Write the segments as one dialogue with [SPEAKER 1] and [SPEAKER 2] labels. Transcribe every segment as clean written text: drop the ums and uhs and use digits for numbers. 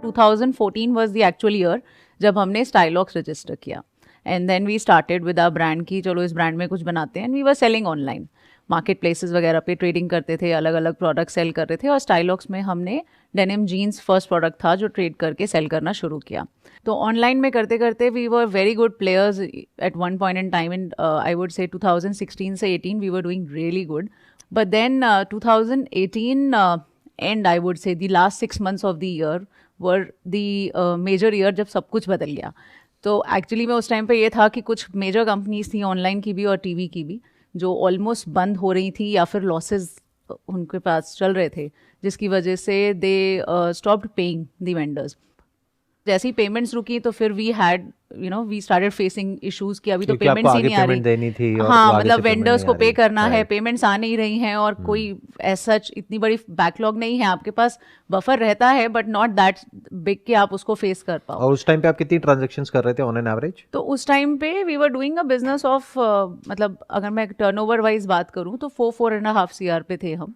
[SPEAKER 1] 2014 was the actual year जब हमने Stylox register किया. And then we started with our brand की चलो इस ब्रांड में कुछ बनाते हैं. And we were selling online, market places वगैरह पे ट्रेडिंग करते थे, अलग अलग प्रोडक्ट सेल कर रहे थे. और स्टाइलॉक्स में हमने डेनिम जीन्स फर्स्ट प्रोडक्ट था जो ट्रेड करके सेल करना शुरू किया. तो ऑनलाइन में करते करते we were very good players at one point in time. In I would say 2016 से 18 we were doing really good. But then 2018 and I would say the last 6 months of the year were the major year जब सब कुछ बदल गया. तो actually में उस time पे ये था कि कुछ मेजर कंपनीज थी ऑनलाइन की भी और टीवी की भी जो ऑलमोस्ट बंद हो रही थी या फिर लॉसेस उनके पास चल रहे थे, जिसकी वजह से they stopped paying the vendors. जैसे ही पेमेंट्स रुकी तो फिर we had we started facing issues कि अभी तो पेमेंट्स ही नहीं आ रही. हाँ, मतलब वेंडर्स को पे करना है, पेमेंट्स आ नहीं रही हैं और कोई ऐसा इतनी बड़ी बैकलॉग नहीं है. आपके पास बफर रहता है बट नॉट दैट बिग कि आप उसको फेस कर पाओ.
[SPEAKER 2] और उस टाइम पे आप कितनी ट्रांजैक्शंस कर रहे थे ऑन एन एवरेज?
[SPEAKER 1] तो उस टाइम पे we were doing a business of मतलब अगर मैं टर्नओवर वाइज बात करूँ तो 4.5 CR पे थे हम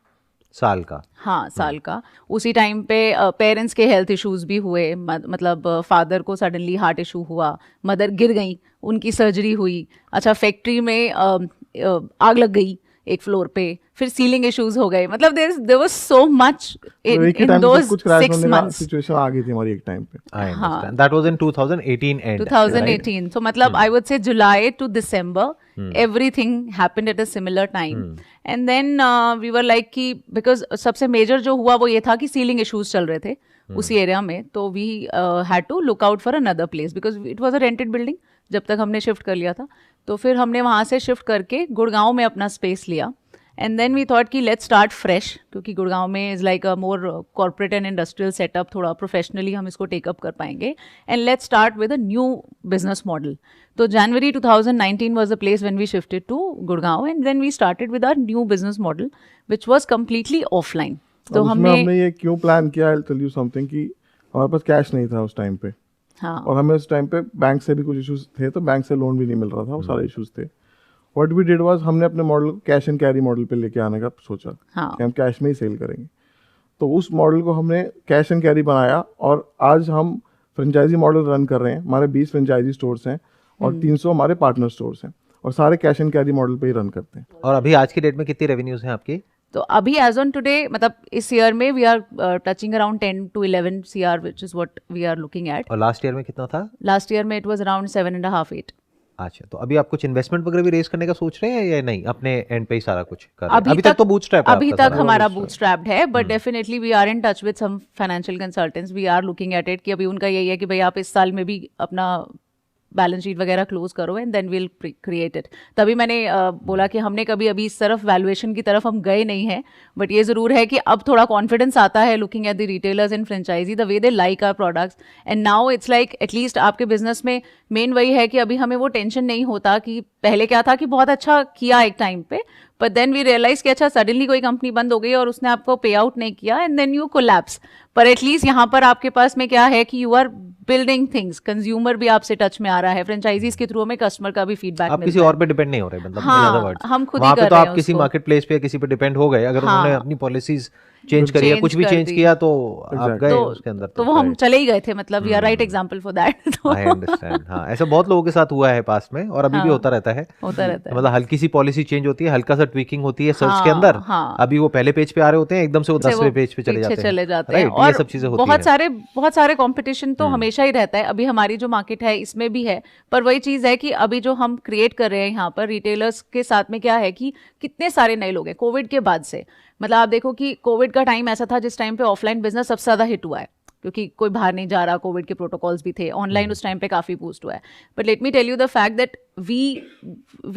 [SPEAKER 2] साल का.
[SPEAKER 1] हाँ, साल का. उसी टाइम पे पेरेंट्स के हेल्थ इश्यूज भी हुए. मतलब फादर को सडनली हार्ट इशू हुआ, मदर गिर गई, उनकी सर्जरी हुई. अच्छा, फैक्ट्री में आग लग गई एक फ्लोर पे, फिर सीलिंग इश्यूज हो गए. मतलब there was so much in those 6 months.
[SPEAKER 3] Situation आ गई थी हमारी एक टाइम पे.
[SPEAKER 2] I understand. That was in 2018 and
[SPEAKER 1] 2018. So मतलब I would say July to December everything happened at a similar time. And then we were like कि because सबसे major जो हुआ वो ये था कि सीलिंग इश्यूज चल रहे थे उसी एरिया में. तो we had to look out for another place because it was a rented building जब तक हमने शिफ्ट कर लिया था. तो फिर हमने वहाँ से शिफ्ट करके गुड़गांव में अपना स्पेस लिया. एंड देन वी थॉट कि लेट्स स्टार्ट फ्रेश, क्योंकि गुड़गांव में is like a more corporate and industrial setup, थोड़ा प्रोफेशनली हम इसको टेकअप कर पाएंगे. And let's start with a new business model. तो जनवरी 2019 was the place when we shifted to Gurgaon, and then we started with our new business model, which was completely offline.
[SPEAKER 3] तो हमने ये क्यों plan किया, I'll tell you something, कि हमारे पास cash नहीं था उस टाइम पे.
[SPEAKER 1] हाँ.
[SPEAKER 3] और हमें उस टाइम पे बैंक से भी कुछ इश्यूज थे, तो बैंक से लोन भी नहीं मिल रहा था, वो सारे इश्यूज थे. व्हाट वी डिड वाज हमने अपने मॉडल को कैश एंड कैरी मॉडल पे लेके आने का सोचा.
[SPEAKER 1] हाँ.
[SPEAKER 3] कि हम कैश में ही सेल करेंगे. तो उस मॉडल को हमने कैश एंड कैरी बनाया और आज हम फ्रेंचाइजी मॉडल रन कर रहे हैं. हमारे 20 फ्रेंचाइजी स्टोर्स हैं और 300 हमारे पार्टनर स्टोर्स हैं और सारे कैश एंड कैरी मॉडल पे ही रन करते हैं.
[SPEAKER 2] और अभी आज की डेट में कितनी रेवेन्यूज हैं आपकी?
[SPEAKER 1] तो अभी एज ऑन टुडे मतलब इस ईयर में we are touching around 10 to 11 CR which is what we are looking at.
[SPEAKER 2] और लास्ट ईयर में कितना था?
[SPEAKER 1] लास्ट ईयर में इट वाज अराउंड 7.5-8.
[SPEAKER 2] अच्छा, तो अभी आप कुछ इन्वेस्टमेंट वगैरह भी रेज करने का सोच रहे हैं या नहीं? अपने एंड पे ही सारा कुछ कर रहे हैं? अभी तक तो बूटस्ट्रैप है.
[SPEAKER 1] अभी तक हमारा बूटस्ट्रैप्ड है, but definitely we are in touch with some financial consultants. We are looking at it कि अभी उनका यही है कि भाई आप इस साल में भी अपना बैलेंस शीट वगैरह क्लोज करो and then will create it. तभी मैंने बोला कि हमने कभी अभी इस तरफ वैल्यूएशन की तरफ हम गए नहीं हैं, बट ये ज़रूर है कि अब थोड़ा कॉन्फिडेंस आता है looking at the retailers and franchisee the way they like our products. And now it's like at least आपके बिजनेस में मेन वही है कि अभी हमें वो टेंशन नहीं होता कि पहले क्या था कि बहुत अच्छा किया एक टाइम पे, बट देन वी रियलाइज कि अच्छा सडनली कोई कंपनी बंद हो गई और उसने आपको पे आउट नहीं किया एंड देन यू कोलैप्स. पर एटलीस्ट यहाँ पर आपके पास में क्या है कि you are building things. Consumer भी आपसे टच में आ रहा है, फ्रेंचाइजीज के थ्रू हमें कस्टमर का भी फीडबैक
[SPEAKER 2] मिलता है. आप किसी और पे डिपेंड नहीं हो रहे, मतलब
[SPEAKER 1] हाँ,
[SPEAKER 2] in other words,
[SPEAKER 1] हम खुद ही कर रहे हैं.
[SPEAKER 2] तो आप किसी मार्केट प्लेस पे किसी पे डिपेंड हो गए. अगर उन्होंने अपनी पॉलिसीज चेंज करी या कुछ भी चेंज किया तो आप गए उसके अंदर.
[SPEAKER 1] तो वो हम चले ही गए थे, मतलब we are right example for that.
[SPEAKER 2] I understand. हाँ, ऐसा बहुत लोगों के साथ हुआ है पास में और अभी भी होता रहता है. मतलब हल्की सी पॉलिसी चेंज होती है, हल्का सा ट्वीकिंग होती है सर्च के अंदर. अभी वो पहले पेज पे आ रहे होते हैं, एकदम से वो 10वें पेज पे चले जाते हैं.
[SPEAKER 1] और ये सब चीजें होती हैं. बहुत सारे कंपटीशन तो हमेशा ही रहता है. अभी हमारी जो मार्केट है इसमें भी है, पर वही चीज है कि अभी जो हम क्रिएट कर रहे हैं यहाँ पर रिटेलर्स के साथ में क्या है कि कितने सारे नए लोग हैं कोविड के बाद से. मतलब आप देखो कि कोविड का टाइम ऐसा था जिस टाइम पे ऑफलाइन बिजनेस सबसे ज्यादा हिट हुआ है, क्योंकि कोई बाहर नहीं जा रहा, कोविड के प्रोटोकॉल्स भी थे. ऑनलाइन उस टाइम पे काफी बूस्ट हुआ है. But let me tell you the fact that we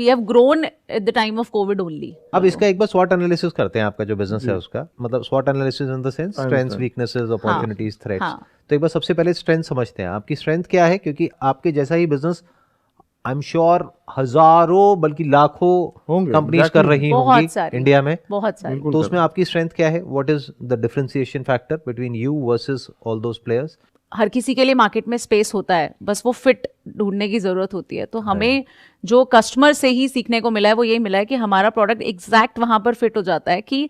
[SPEAKER 1] have grown at the time of Covid only.
[SPEAKER 2] अब इसका एक बार स्वॉट एनालिसिस करते हैं आपका जो बिजनेस है उसका. मतलब स्वॉट analysis in the sense strengths, weaknesses, opportunities, threats. तो एक बार सबसे पहले स्ट्रेंथ समझते हैं. आपकी स्ट्रेंथ क्या है? क्योंकि आपके जैसा ही बिजनेस आई एम श्योर हजारों बल्कि लाखों कंपनीज कर रही होंगी इंडिया में.
[SPEAKER 1] बहुत सारी.
[SPEAKER 2] तो उसमें आपकी स्ट्रेंथ क्या है? What is the differentiation factor between you versus all those players?
[SPEAKER 1] हर किसी के लिए मार्केट में स्पेस होता है, बस वो फिट ढूंढने की जरूरत होती है. तो हमें जो कस्टमर से ही सीखने को मिला है वो यही मिला है कि हमारा प्रोडक्ट एग्जैक्ट वहां पर फिट हो जाता है कि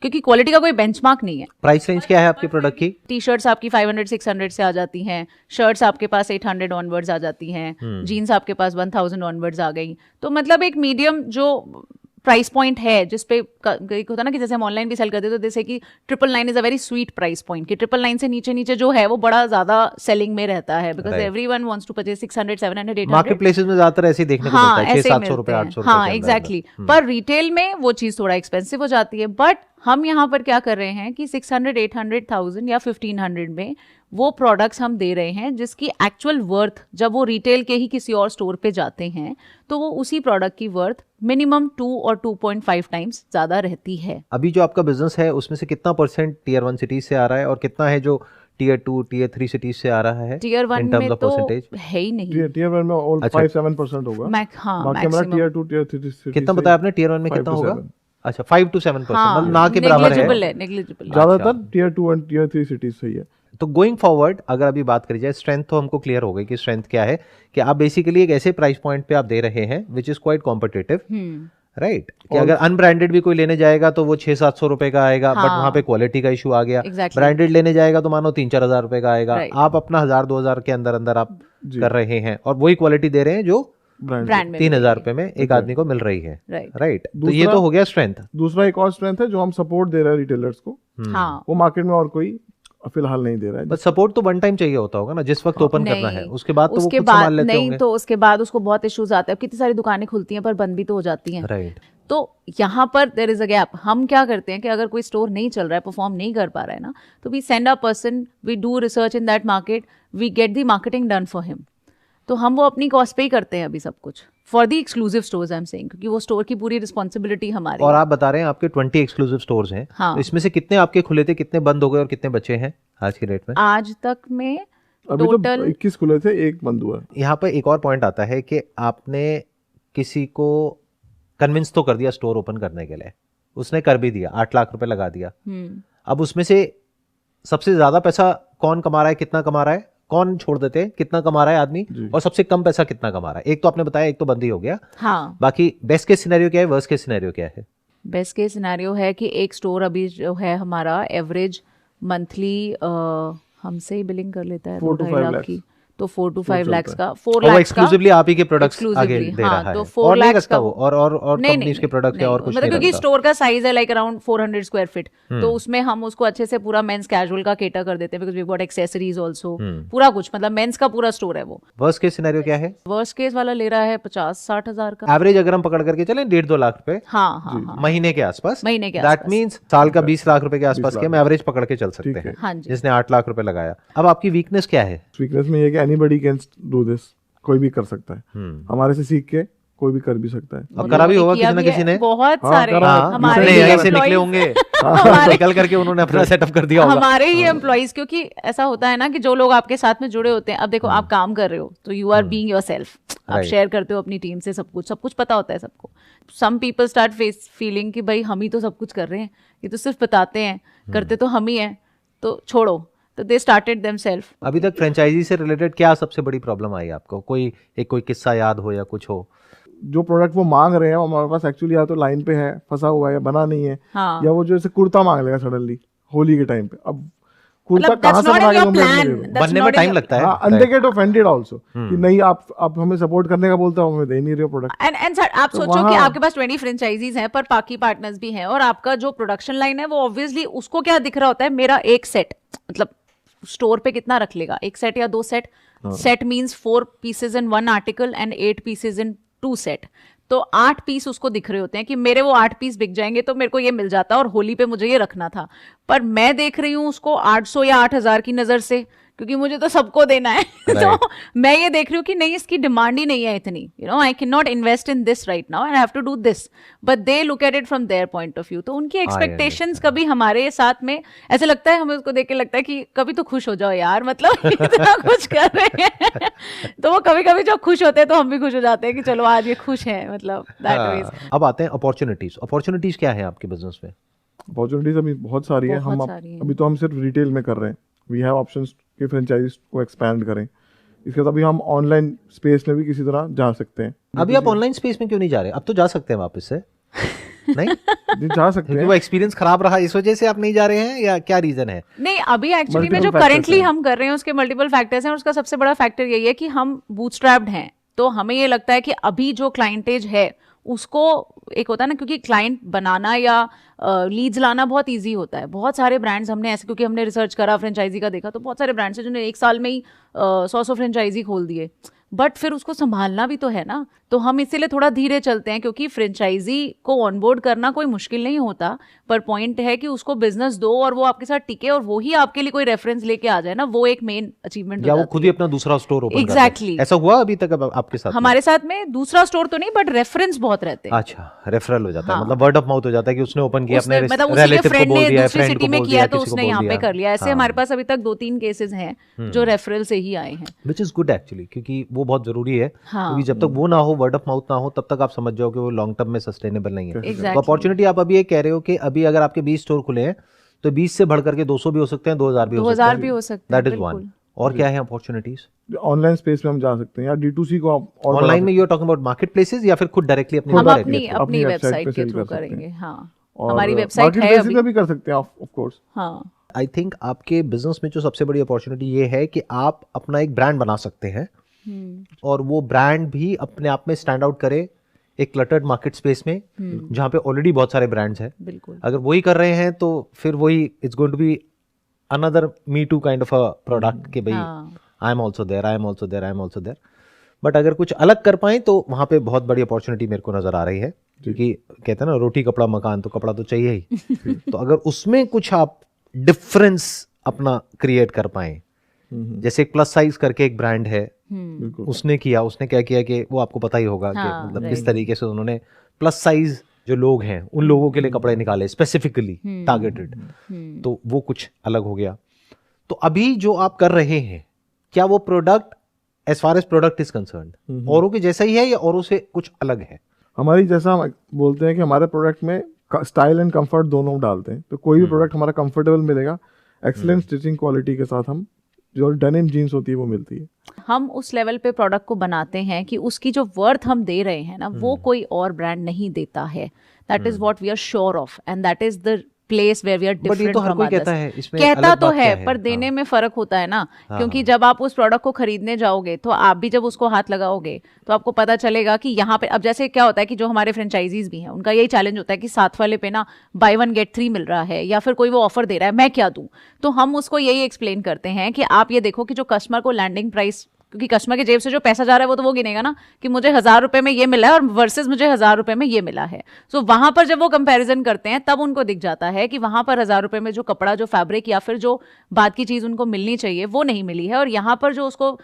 [SPEAKER 1] क्योंकि क्वालिटी का कोई बेंचमार्क नहीं है।
[SPEAKER 2] प्राइस रेंज क्या है आपके प्रोडक्ट की?
[SPEAKER 1] टी शर्ट्स आपकी 500-600 से आ जाती हैं, शर्ट्स आपके पास 800 ऑनवर्ड्स आ जाती हैं, जीन्स आपके पास 1000 ऑनवर्ड्स आ गई। तो मतलब एक मीडियम जो प्राइस पॉइंट है जिसपे एक होता है ना कि जैसे हम ऑनलाइन भी सेल करते हैं तो जैसे कि 999 is a very sweet price point, कि 999 से नीचे नीचे जो है वो बड़ा ज्यादा सेलिंग में रहता है, because everyone wants to purchase 600 700 800।
[SPEAKER 2] Market places में ज्यादातर ऐसे ही देखने को मिलता है, 600-700 रुपए 800 रुपए।
[SPEAKER 1] हाँ एग्जैक्टली। पर रिटेल में वो चीज थोड़ा एक्सपेंसिव हो जाती है। बट हम यहाँ पर क्या कर रहे हैं कि 600 800 1000 या 1500 में वो प्रोडक्ट्स हम दे रहे हैं जिसकी एक्चुअल वर्थ जब वो रिटेल के ही किसी और स्टोर पे जाते हैं तो वो उसी प्रोडक्ट की वर्थ मिनिमम 2 और 2.5 टाइम्स ज्यादा रहती है।
[SPEAKER 2] अभी जो आपका बिजनेस है उसमें से कितना परसेंट टियर 1 सिटीज से आ रहा है और कितना है जो टियर 2 टियर 3 सिटीज से आ रहा है?
[SPEAKER 1] टियर 1 में तो है ही नहीं।
[SPEAKER 3] टियर 1 में ऑल 5-7% होगा। बाकी हमारा टियर 2 टियर 3
[SPEAKER 2] कितना बताया आपने? टियर 1 में कितना होगा? अच्छा 5 to 7%, मतलब ना के बराबर है।
[SPEAKER 1] नेग्लिजिबल।
[SPEAKER 3] ज्यादातर टियर 2 और टियर 3 सिटीज सही है।
[SPEAKER 2] तो गोइंग फॉरवर्ड अगर अभी बात करी जाए, स्ट्रेंथ तो हमको क्लियर हो गई कि स्ट्रेंथ क्या है, कि आप बेसिकली एक ऐसे प्राइस पॉइंट पे आप दे रहे हैं which is quite competitive, right? कि अगर अनब्रांडेड भी कोई लेने जाएगा तो वो 600-700 रुपए का आएगा, बट वहां पे क्वालिटी का इशू आ गया। ब्रांडेड लेने जाएगा तो मानो 3-4 हजार रुपए का आएगा। आप अपना 1000-2000 के अंदर अंदर आप कर रहे हैं और वही क्वालिटी दे रहे हैं जो
[SPEAKER 1] ब्रांड
[SPEAKER 2] 3000 रुपए में एक आदमी को मिल रही है, राइट? तो ये तो हो गया स्ट्रेंथ।
[SPEAKER 3] दूसरा एक और स्ट्रेंथ है जो हम सपोर्ट दे रहे हैं रिटेलर्स को, वो मार्केट में और कोई फिलहाल नहीं दे रहा है।
[SPEAKER 2] बट सपोर्ट तो वन टाइम चाहिए होता होगा ना, जिस वक्त ओपन करना है, उसके बाद तो वो
[SPEAKER 1] उसके
[SPEAKER 2] खुद
[SPEAKER 1] बाद
[SPEAKER 2] संभाल लेते
[SPEAKER 1] नहीं
[SPEAKER 2] होंगे।
[SPEAKER 1] तो उसके बाद उसको बहुत इश्यूज आते हैं। कितनी सारी दुकानें खुलती हैं पर बंद भी तो हो जाती हैं,
[SPEAKER 2] राइट?
[SPEAKER 1] तो यहाँ पर देयर इज अ गैप। हम क्या करते हैं कि अगर कोई स्टोर नहीं चल रहा है, परफॉर्म नहीं कर पा रहा है ना, तो we send a person, we do research in that market, we get the marketing done for him. तो हम वो अपनी कॉस्ट पे ही करते हैं अभी सब कुछ, for the exclusive stores I am saying, क्योंकि वो स्टोर की पूरी रिस्पॉन्सिबिलिटी हमारी।
[SPEAKER 2] और आप बता रहे हैं आपके 20 एक्सक्लूसिव स्टोर्स हैं।
[SPEAKER 1] हाँ।
[SPEAKER 2] तो इसमें से कितने आपके खुले थे, कितने बंद हो गए और कितने बचे हैं आज की डेट में?
[SPEAKER 1] आज तक में
[SPEAKER 3] अभी
[SPEAKER 1] टोटल
[SPEAKER 3] तो 21 खुले थे, एक बंद हुआ।
[SPEAKER 2] यहाँ पर एक और पॉइंट आता है कि आपने किसी को कन्विंस तो कर दिया स्टोर ओपन करने के लिए, उसने कर भी दिया, 8 लाख रुपए लगा दिया। अब उसमें से सबसे ज्यादा पैसा कौन कमा रहा है, कितना कमा रहा है, कौन छोड़ देते हैं, कितना कमा रहा है आदमी, और सबसे कम पैसा कितना कमा रहा है? एक तो आपने बताया, एक तो बंद ही हो गया।
[SPEAKER 1] हाँ।
[SPEAKER 2] बाकी बेस्ट केस सिनेरियो क्या है, वर्स्ट केस सिनेरियो क्या है?
[SPEAKER 1] बेस्ट केस सिनेरियो है कि एक स्टोर अभी जो है हमारा एवरेज मंथली हमसे ही बिलिंग कर लेता है
[SPEAKER 3] 4 to 5 लाख
[SPEAKER 1] की, तो 4 to 5 लाख का, 4
[SPEAKER 2] और
[SPEAKER 1] लाख
[SPEAKER 2] एक्सक्लूसिवली आप ही के प्रोडक्ट्स आगे दे रहा है,
[SPEAKER 1] तो
[SPEAKER 2] और
[SPEAKER 1] 4
[SPEAKER 2] नहीं
[SPEAKER 1] लाख
[SPEAKER 2] रखता
[SPEAKER 1] का
[SPEAKER 2] वो, और कंपनीज के प्रोडक्ट्स या और कुछ
[SPEAKER 1] मतलब
[SPEAKER 2] नहीं
[SPEAKER 1] क्योंकि
[SPEAKER 2] रखता।
[SPEAKER 1] स्टोर का साइज है लाइक अराउंड 400 स्क्वायर फीट, तो उसमें हम उसको अच्छे से पूरा मेंस कैजुअल का केटर कर देते हैं, because we got accessories also, पूरा कुछ, मतलब मेंस का पूरा स्टोर है वो।
[SPEAKER 2] वर्स्ट केस सिनेरियो क्या है?
[SPEAKER 1] वर्स्ट केस वाला ले रहा है 50-60 हजार का
[SPEAKER 2] एवरेज अगर हम पकड़ करके चलें 1.5-2 लाख रुपए
[SPEAKER 1] हाँ
[SPEAKER 2] महीने के आसपास,
[SPEAKER 1] महीने के
[SPEAKER 2] दैट मींस साल का 20 लाख रुपए के आसपास के हम एवरेज पकड़ के चल सकते हैं,
[SPEAKER 1] हाँ जी।
[SPEAKER 2] जिसने 8 लाख रुपए लगाया। अब आपकी वीकनेस क्या है?
[SPEAKER 3] वीकनेस में ये है कि एनीबॉडी कैन डू दिस, कोई भी कर सकता है, हमारे से सीख के कोई भी कर भी सकता है।
[SPEAKER 2] अब करा भी होगा किसी ना किसी ने,
[SPEAKER 1] बहुत सारे
[SPEAKER 2] हमारे यहीं से निकले होंगे, निकल करके उन्होंने अपना सेटअप कर दिया होगा।
[SPEAKER 1] हमारे ही एम्प्लॉइज, क्योंकि ऐसा होता है ना कि जो लोग आपके साथ में जुड़े होते हैं, अब देखो आप काम कर रहे हो तो यू आर बीइंग योरसेल्फ, आप शेयर करते हो अपनी टीम से सब कुछ पता होता है सबको। सम पीपल स्टार्ट फीलिंग कि भाई हम ही तो सब कुछ कर रहे हैं, ये तो सिर्फ बताते हैं, करते तो हम ही हैं, तो छोड़ो, तो दे स्टार्टेड देमसेल्फ।
[SPEAKER 2] अभी तक फ्रेंचाइजी से रिलेटेड क्या सबसे बड़ी प्रॉब्लम आई आपको? कोई किस्सा याद हो या कुछ हो?
[SPEAKER 3] जो प्रोडक्ट वो मांग रहे हैं वो हमारे पास एक्चुअली या तो लाइन पे है, फंसा हुआ है, या बना नहीं है,
[SPEAKER 1] हाँ।
[SPEAKER 3] या वो जो जैसे कुर्ता मांग लेगा सडनली होली के टाइम पे। अब कुर्ता
[SPEAKER 1] मतलब
[SPEAKER 3] कहाँ से बना के तुम
[SPEAKER 2] बनने में टाइम लगता है,
[SPEAKER 3] and they get offended also कि नहीं आप हमें सपोर्ट करने का बोलते हो, हमें दे नहीं रहे हो प्रोडक्ट।
[SPEAKER 1] एंड सर आप सोचो कि आपके पास 20 फ्रेंचाइजीज हैं, पर बाकी पार्टनर्स भी हैं, और आपका जो प्रोडक्शन लाइन है वो ऑब्वियसली उसको क्या दिख रहा होता है, मेरा एक सेट, मतलब स्टोर पे कितना रख लेगा, एक सेट या 2 set, set means 4 pieces in 1 article and 8 pieces in 2 set, तो 8 पीस उसको दिख रहे होते हैं कि मेरे वो 8 पीस बिक जाएंगे तो मेरे को ये मिल जाता, और होली पे मुझे ये रखना था, पर मैं देख रही हूँ उसको 800 या 8000 की नजर से, क्योंकि मुझे तो सबको देना है। तो मैं ये देख रही हूँ कि नहीं, इसकी डिमांड ही नहीं है इतनी, I cannot invest in this right now and I have to do this, but they look at it from their point of view. तो उनकी एक्सपेक्टेशंस कभी हमारे साथ में ऐसे लगता है, हमें उसको देख के लगता है कि कभी तो खुश हो जाओ यार, मतलब इतना कुछ कर रहे हैं। तो वो कभी कभी जो खुश होते हैं तो हम भी खुश हो जाते हैं कि चलो आज ये खुश है, मतलब दैट वेज।
[SPEAKER 2] अब आते हैं अपॉर्चुनिटीज क्या है आपके बिजनेस में?
[SPEAKER 3] अपॉर्चुनिटीज अभी बहुत सारी है। हम अभी तो हम सिर्फ रिटेल में कर रहे हैं, वी हैव ऑप्शंस कि फ्रेंचाइज को एक्सपैंड करें। इसके बाद अभी हम ऑनलाइन स्पेस में भी किसी तरह जा सकते हैं।
[SPEAKER 2] अभी आप ऑनलाइन स्पेस में क्यों नहीं जा रहे? अब तो जा सकते हैं वापस से। नहीं
[SPEAKER 3] जा सकते हैं।
[SPEAKER 2] वो एक्सपीरियंस खराब रहा इस वजह से आप नहीं जा रहे हैं या क्या रीजन है?
[SPEAKER 1] नहीं, अभी एक्चुअली में जो करेंटली हम कर रहे हैं उसके मल्टीपल फैक्टर्स हैं, और उसका सबसे बड़ा फैक्टर यही है कि हम बूटस्ट्रैप्ड हैं। तो हमें ये लगता है कि अभी जो क्लाइंटेज है उसको, एक होता है ना, क्योंकि क्लाइंट बनाना या लीड्स लाना बहुत इजी होता है। बहुत सारे ब्रांड्स हमने ऐसे, क्योंकि हमने रिसर्च करा, फ्रेंचाइजी का देखा, तो बहुत सारे ब्रांड्स हैं जिन्होंने 1 साल में ही 100 फ्रेंचाइजी खोल दिए, बट फिर उसको संभालना भी तो है ना। तो हम इसीलिए थोड़ा धीरे चलते हैं, क्योंकि फ्रेंचाइजी को ऑनबोर्ड करना कोई मुश्किल नहीं होता, पर पॉइंट है कि उसको बिजनेस दो और वो आपके साथ टिके और वो ही आपके लिए कोई रेफरेंस लेके आ जाए ना, वो एक मेन अचीवमेंट
[SPEAKER 2] या वो खुद ही अपना दूसरा स्टोर ओपन
[SPEAKER 1] एग्जैक्टली।
[SPEAKER 2] ऐसा हुआ अभी तक आपके साथ?
[SPEAKER 1] हमारे साथ में दूसरा स्टोर तो नहीं, बट रेफरेंस बहुत रहते हैं।
[SPEAKER 2] अच्छा, रेफरल हो जाता है, मतलब वर्ड ऑफ माउथ हो जाता है कि उसने ओपन किया, अपने
[SPEAKER 1] मतलब
[SPEAKER 2] रिलेटिव को बोल दिया,
[SPEAKER 1] दूसरी सिटी में किया तो उसने यहाँ पे कर लिया। ऐसे हमारे
[SPEAKER 2] हाँ।
[SPEAKER 1] पास अभी तक 2-3 केसेस हैं जो रेफरल से ही आए हैं,
[SPEAKER 2] विच इज गुड एक्चुअली, क्योंकि वो बहुत जरूरी है।
[SPEAKER 1] हाँ।
[SPEAKER 2] क्योंकि जब तक वो ना हो, वर्ड ऑफ माउथ ना हो, तब तक आप समझ जाओ कि वो लॉन्ग टर्म में सस्टेनेबल नहीं है।
[SPEAKER 1] Exactly.
[SPEAKER 2] तो अपॉर्चुनिटी आप अभी ये कह रहे हो कि अभी अगर आपके 20 स्टोर खुले हैं तो 20 से बढ़ करके 200 भी हो सकते हैं, 2000 भी हो सकते हैं। That is one. और क्या है अपॉर्चुनिटीज?
[SPEAKER 3] ऑनलाइन स्पेस में हम जा सकते हैं, या D2C को आप
[SPEAKER 2] ऑनलाइन में you are talking about market places या फिर खुद डायरेक्टली
[SPEAKER 1] हम अपनी वेबसाइट के थ्रू करेंगे। हाँ, हमारी वेबसाइट है अभी,
[SPEAKER 3] भी कर सकते हैं ऑफ कोर्स।
[SPEAKER 1] हाँ,
[SPEAKER 2] आई थिंक आपके बिजनेस में जो सबसे बड़ी अपॉर्चुनिटी ये है कि आप अपना एक ब्रांड बना सकते हैं, और वो ब्रांड भी अपने आप में स्टैंड आउट करे एक क्लटर्ड मार्केट स्पेस में जहाँ पे ऑलरेडी बहुत सारे ब्रांड्स हैं।
[SPEAKER 1] बिल्कुल।
[SPEAKER 2] अगर वही कर रहे हैं तो फिर वही it's going to be another me too kind of a product कि भाई I am also there, I am also there, I am also there. But अगर कुछ अलग कर पाए तो वहाँ पे बहुत बड़ी अपॉर्चुनिटी मेरे को नजर आ रही है, क्योंकि कहते हैं ना, रोटी कपड़ा मकान, तो कपड़ा तो चाहिए ही। तो अगर उसमें कुछ आप डिफरेंस अपना क्रिएट कर पाए, जैसे एक प्लस साइज करके एक ब्रांड है, उसने क्या किया कि वो आपको पता ही होगा कि मतलब किस तरीके से उन्होंने प्लस साइज जो लोग हैं उन लोगों के लिए कपड़े निकाले स्पेसिफिकली टारगेटेड, तो वो कुछ अलग हो गया। तो अभी जो आप कर रहे हैं, क्या वो product as far as product is concerned औरों के जैसा ही है या औरों से कुछ अलग है?
[SPEAKER 3] हमारी, जैसा हम बोलते हैं कि हमारे प्रोडक्ट में स्टाइल एंड कंफर्ट दोनों डालते हैं, तो कोई भी प्रोडक्ट हमारा कंफर्टेबल मिलेगा, एक्सीलेंट स्टिचिंग क्वालिटी के साथ हम जो डेनिम जीन्स होती है वो मिलती है।
[SPEAKER 1] हम उस लेवल पे प्रोडक्ट को बनाते हैं कि उसकी जो वर्थ हम दे रहे हैं ना, वो कोई और ब्रांड नहीं देता है। That is what we are sure of, and that is the place where we are different from others. कहता तो है, पर देने में फर्क होता है ना, क्योंकि जब आप उस प्रोडक्ट को खरीदने जाओगे तो आप भी जब उसको हाथ लगाओगे तो आपको पता चलेगा कि यहाँ पे, अब जैसे क्या होता है कि जो हमारे फ्रेंचाइजीज भी हैं उनका यही चैलेंज होता है कि साथ वाले पे ना बाय 1 गेट 3 मिल रहा है, या फिर कोई वो ऑफर दे रहा है, मैं क्या दूं। तो हम उसको यही एक्सप्लेन करते हैं कि आप ये देखो कि जो कस्टमर को लैंडिंग प्राइस, क्योंकि कस्टमर के जेब से जो पैसा जा रहा है वो तो वो गिनेगा ना कि मुझे 1000 रुपए में ये मिला है और वर्सेस मुझे 1000 रुपए में ये मिला है। सो वहां पर जब वो कंपैरिजन करते हैं तब उनको दिख जाता है कि वहां पर 1000 रुपए में जो कपड़ा, जो फैब्रिक या फिर जो बात की चीज उनको मिलनी चाहिए वो नहीं मिली है, और यहाँ पर जो उसको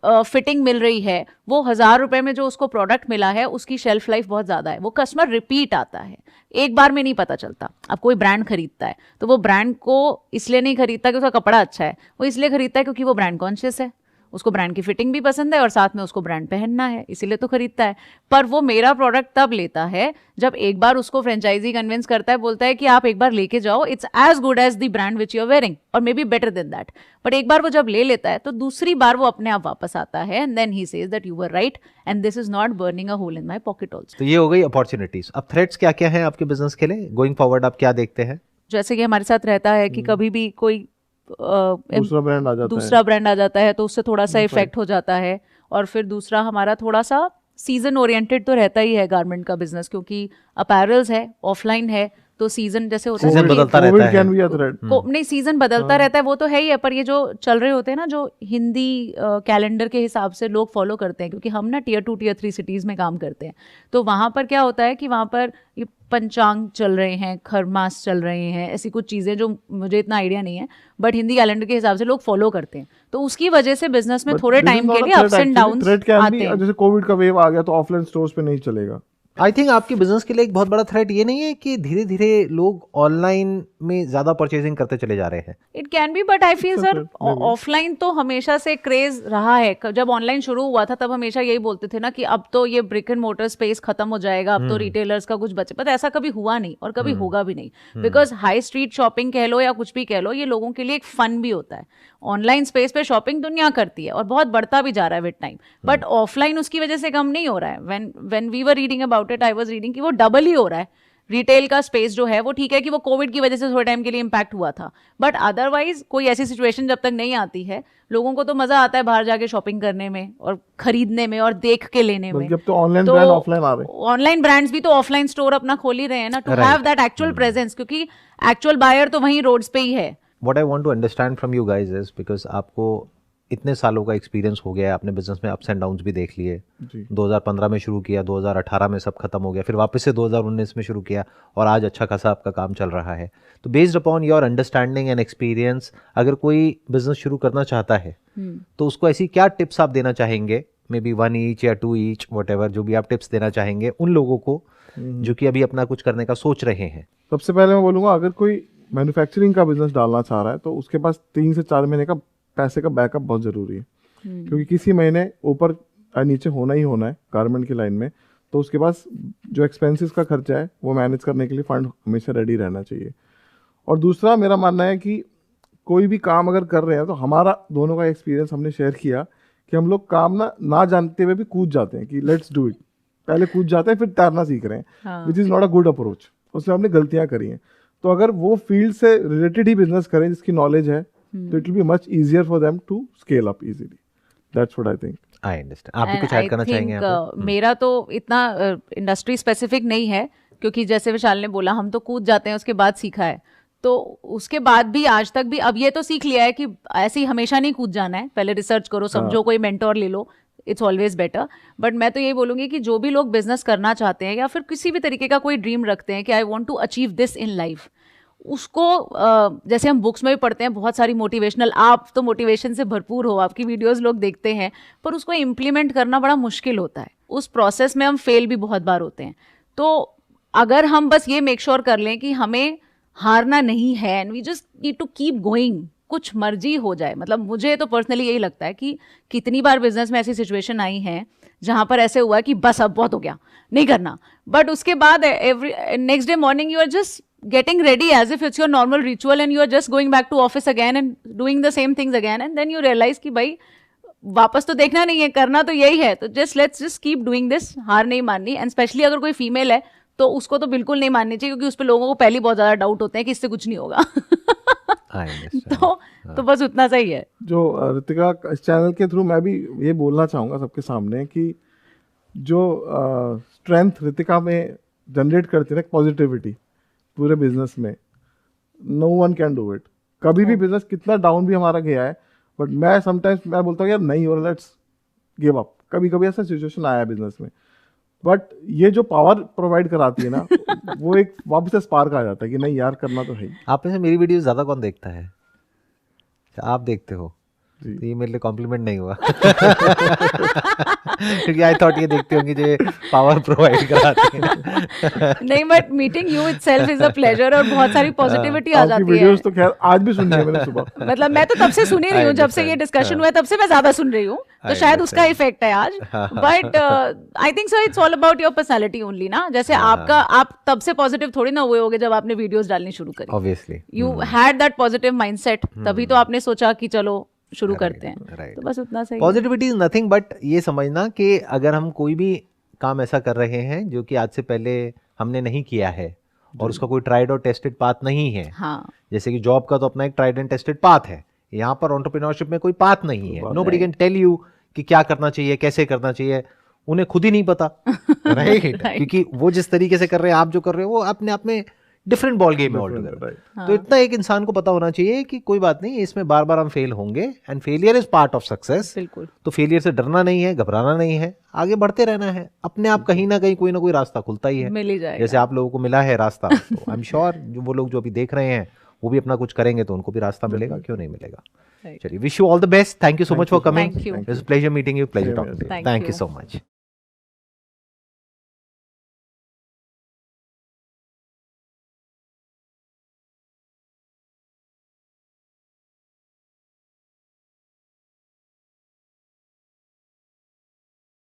[SPEAKER 1] फिटिंग मिल रही है, वो 1000 रुपए में जो उसको प्रोडक्ट मिला है उसकी शेल्फ लाइफ बहुत ज्यादा है। वो कस्टमर रिपीट आता है, एक बार में नहीं पता चलता। अब कोई ब्रांड खरीदता है तो वो ब्रांड को इसलिए नहीं खरीदता कि उसका कपड़ा अच्छा है, वो इसलिए खरीदता है क्योंकि वो ब्रांड कॉन्शियस है, उसको ब्रांड की फिटिंग भी पसंद है और साथ में उसको ब्रांड पहनना है, इसीलिए तो खरीदता है। पर वो मेरा प्रोडक्ट तब लेता है जब एक बार उसको फ्रेंचाइजी कन्विंस करता है, बोलता है कि आप एक बार लेके जाओ, it's as good as the brand which you are wearing और may be better than that. But एक बार वो जब ले लेता है तो दूसरी बार वो अपने आप वापस आता है, and then he says that you were right and this is not burning a hole in my pocket also.
[SPEAKER 2] तो ये हो गई अपॉर्चुनिटीज। अब थ्रेट्स क्या क्या हैं आपके बिजनेस के लिए गोइंग फॉरवर्ड, आप क्या देखते हैं?
[SPEAKER 1] जैसे कि हमारे साथ रहता है कि कभी भी कोई
[SPEAKER 3] दूसरा ब्रांड आ जाता है
[SPEAKER 1] तो उससे थोड़ा सा इफेक्ट हो जाता है। और फिर दूसरा हमारा थोड़ा सा सीजन ओरिएंटेड तो रहता ही है गारमेंट का बिजनेस, क्योंकि अपैरल्स है, ऑफलाइन है, तो सीजन जैसे होता है,
[SPEAKER 2] सीजन बदलता रहता है।
[SPEAKER 1] नहीं, सीजन बदलता रहता है, वो तो है ही है, पर ये जो चल रहे होते हैं ना, जो हिंदी कैलेंडर के हिसाब से लोग फॉलो करते हैं, क्योंकि हम ना Tier 2 Tier 3 सिटीज में काम करते हैं, तो वहां पर क्या होता है कि वहां पर ये पंचांग चल रहे हैं, खरमास चल रहे हैं, ऐसी कुछ चीजें जो मुझे इतना आइडिया नहीं है, बट हिंदी कैलेंडर के हिसाब से लोग फॉलो करते हैं, तो उसकी वजह से बिजनेस में थोड़े टाइम के लिए अप्स एंड डाउन्स आते हैं।
[SPEAKER 3] जैसे कोविड का वेव आ गया तो ऑफलाइन स्टोर्स पे नहीं चलेगा।
[SPEAKER 2] आई थिंक आपके बिजनेस के लिए एक बहुत बड़ा थ्रेट ये नहीं है कि धीरे धीरे लोग ऑनलाइन में ज्यादा परचेजिंग करते चले जा रहे हैं?
[SPEAKER 1] It can be, but I feel sir offline तो हमेशा से क्रेज रहा है। जब ऑनलाइन शुरू हुआ था तब हमेशा यही बोलते थे ना कि अब तो ये ब्रिक एंड मोटर स्पेस खत्म हो जाएगा, अब तो रिटेलर्स का कुछ बचे, पर ऐसा कभी हुआ नहीं और कभी होगा भी नहीं, बिकॉज हाई स्ट्रीट शॉपिंग कह लो या कुछ भी कह लो, ये लोगों के लिए एक फन भी होता है। ऑनलाइन स्पेस पे शॉपिंग दुनिया करती है और बहुत बढ़ता भी जा रहा है विद टाइम, बट ऑफलाइन उसकी वजह से कम नहीं हो रहा है। When we were reading about it, I was reading कि वो डबल ही हो रहा है। रिटेल का स्पेस जो है वो ठीक है कि वो कोविड की वजह से थोड़े टाइम के लिए इम्पैक्ट हुआ था, बट अदरवाइज कोई ऐसी सिचुएशन जब तक नहीं आती है, लोगों को तो मजा आता है बाहर जाके शॉपिंग करने में और खरीदने में और देख के लेने में।
[SPEAKER 3] जब तो ऑनलाइन ब्रांड ऑफलाइन आ रहे हैं,
[SPEAKER 1] ऑनलाइन ब्रांड्स भी तो ऑफलाइन स्टोर अपना खोल ही रहे हैं ना, to have that actual presence, क्योंकि एक्चुअल बायर तो वहीं रोड्स पे ही है।
[SPEAKER 2] What I want to understand from you guys is, because आपको इतने सालों का एक्सपीरियंस हो गया है, आपने बिजनेस में अप्स एंड डाउन्स भी देख लिए। 2015 में शुरू किया, 2018 में सब खत्म हो गया, फिर वापस से 2019 में शुरू किया और आज अच्छा खासा आपका काम चल रहा है। तो based upon your understanding and experience, अगर कोई बिजनेस शुरू करना चाहता है तो उसको ऐसी क्या टिप्स आप देना चाहेंगे, मे बी 1 ईच या 2 ईच, व्हाटएवर, जो भी आप टिप्स देना चाहेंगे उन लोगों को जो कि अभी अपना कुछ करने का सोच रहे हैं?
[SPEAKER 3] सबसे पहले मैं बोलूँगा, अगर कोई मैन्युफैक्चरिंग का बिजनेस डालना चाह रहा है तो उसके पास 3 से 4 महीने का पैसे का बैकअप बहुत ज़रूरी है, क्योंकि किसी महीने ऊपर नीचे होना ही होना है गारमेंट की लाइन में। तो उसके पास जो एक्सपेंसेस का खर्चा है वो मैनेज करने के लिए फंड हमेशा रेडी रहना चाहिए। और दूसरा मेरा मानना है कि कोई भी काम अगर कर रहे हैं तो हमारा दोनों का एक्सपीरियंस हमने शेयर किया कि हम लोग काम ना जानते हुए भी कूद जाते हैं कि लेट्स डू इट, पहले कूद जाते हैं फिर तैरना सीख रहे हैं, which is not a good approach. उसमें हमने गलतियाँ करी हैं। तो अगर वो फील्ड से रिलेटेड ही बिजनेस करें जिसकी नॉलेज है, तो it will be much easier for them to scale up easily. That's what I think.
[SPEAKER 2] I understand. आप भी कुछ ऐड करना चाहेंगे यहाँ पे?
[SPEAKER 1] मेरा तो इतना इंडस्ट्री स्पेसिफिक नहीं है, क्योंकि जैसे विशाल ने बोला हम तो कूद जाते हैं, उसके बाद सीखा है। तो उसके बाद भी आज तक भी अब ये तो सीख लिया है कि ऐसे ही हमेशा नहीं कूद जाना है, पहले रिसर्च करो, समझो, कोई मेंटोर ले लो, इट्स ऑलवेज बेटर। बट मैं तो यही बोलूंगी कि जो भी लोग बिजनेस करना चाहते हैं या फिर किसी भी तरीके का कोई ड्रीम रखते हैं कि I want to achieve this in life, उसको जैसे हम बुक्स में भी पढ़ते हैं बहुत सारी मोटिवेशनल, आप तो मोटिवेशन से भरपूर हो, आपकी वीडियोस लोग देखते हैं, पर उसको इम्प्लीमेंट करना बड़ा मुश्किल होता है। उस प्रोसेस में हम फेल भी बहुत बार होते हैं। तो अगर हम बस ये मेक श्योर कर लें कि हमें हारना नहीं है and we just need to keep going, कुछ मर्जी हो जाए। मतलब मुझे तो पर्सनली यही लगता है कि कितनी बार बिजनेस में ऐसी सिचुएशन आई है जहां पर ऐसे हुआ कि बस अब बहुत हो गया, नहीं करना, बट उसके बाद next day morning you are just getting ready as if it's your normal ritual and you are just going back to office again and doing the same things again, and then you realize कि भाई वापस तो देखना नहीं है, करना तो यही है, तो let's just keep doing this, हार नहीं माननी। एंड स्पेशली अगर कोई फीमेल है तो उसको तो बिल्कुल नहीं माननी चाहिए, क्योंकि उस पर लोगों को पहले बहुत ज्यादा डाउट होते हैं कि इससे कुछ नहीं होगा। तो बस उतना सही है। जो
[SPEAKER 3] ऋतिका, इस चैनल के थ्रू मैं भी ये बोलना चाहूँगा सबके सामने कि जो स्ट्रेंथ ऋतिका में जनरेट करती है, पॉजिटिविटी पूरे बिजनेस में, no one can do it. कभी भी बिजनेस कितना डाउन भी हमारा गया है, बट मैं समटाइम्स मैं बोलता हूँ यार नहीं हो रहा, लेट्स गिव अप। कभी कभी ऐसा सिचुएशन आया है बिजनेस में, बट ये जो पावर प्रोवाइड कराती है ना वो एक वापस से स्पार्क आ जाता है कि नहीं यार करना तो है।
[SPEAKER 2] आप में से मेरी वीडियो ज़्यादा कौन देखता है? आप देखते हो, तो ये मेरे लिए कॉम्प्लीमेंट नहीं हुआ क्योंकि आई थॉट ये देखते होंगे जो पावर प्रोवाइड कराते हैं।
[SPEAKER 1] नहीं, but meeting you itself is a pleasure और बहुत सारी पॉजिटिविटी आ जाती है।
[SPEAKER 3] वीडियोस तो खैर आज भी सुनी है मैंने सुबह।
[SPEAKER 1] मतलब मैं तो तब से सुन ही रही हूँ, जब से ये डिस्कशन हुआ है तब से मैं ज्यादा सुन रही हूँ, तो शायद उसका इफेक्ट है आज। But I think so it's all about your personality only ना। जैसे आपका, आप तब से पॉजिटिव थोड़ी ना हुए होगे जब आपने वीडियोस डालनी शुरू करी।
[SPEAKER 2] Obviously
[SPEAKER 1] you had that positive mindset, तभी तो आपने सोचा कि चलो शुरू करते हैं। तो बस उतना सही।
[SPEAKER 2] पॉजिटिविटी इज नथिंग बट ये समझना कि अगर हम कोई भी काम ऐसा कर रहे हैं जो कि आज से पहले हमने नहीं किया है और उसका कोई ट्राइड और टेस्टेड पाथ नहीं है,
[SPEAKER 1] हाँ।
[SPEAKER 2] जैसे कि जॉब का तो अपना एक ट्राइड एंड टेस्टेड पाथ है, यहाँ पर एंटरप्रेन्योरशिप में कोई पाथ नहीं है। नोबडी कैन टेल यू कि क्या करना चाहिए, कैसे करना चाहिए, उन्हें खुद ही नहीं पता राइट क्योंकि वो जिस तरीके से कर रहे हैं, आप जो कर रहे हो वो अपने आप में डिफरेंट बॉल गेम है ऑलटुगेदर। तो इतना एक इंसान को पता होना चाहिए कि कोई बात नहीं, इसमें बार बार हम फेल होंगे and failure is part of success.
[SPEAKER 1] बिल्कुल।
[SPEAKER 2] तो फेलियर से डरना नहीं है, घबराना नहीं है, आगे बढ़ते रहना है। अपने आप कहीं ना कहीं कोई ना कोई रास्ता खुलता ही है,
[SPEAKER 1] मिल ही जाएगा।
[SPEAKER 2] जैसे आप लोगों को मिला है रास्ता, तो आई एम श्योर जो वो लोग जो अभी देख रहे हैं वो भी अपना कुछ करेंगे तो उनको भी रास्ता मिलेगा, क्यों नहीं मिलेगा। चलिए, wish you all the best, thank you so much for coming, it's a pleasure meeting you, pleasure talking to you, thank you so much.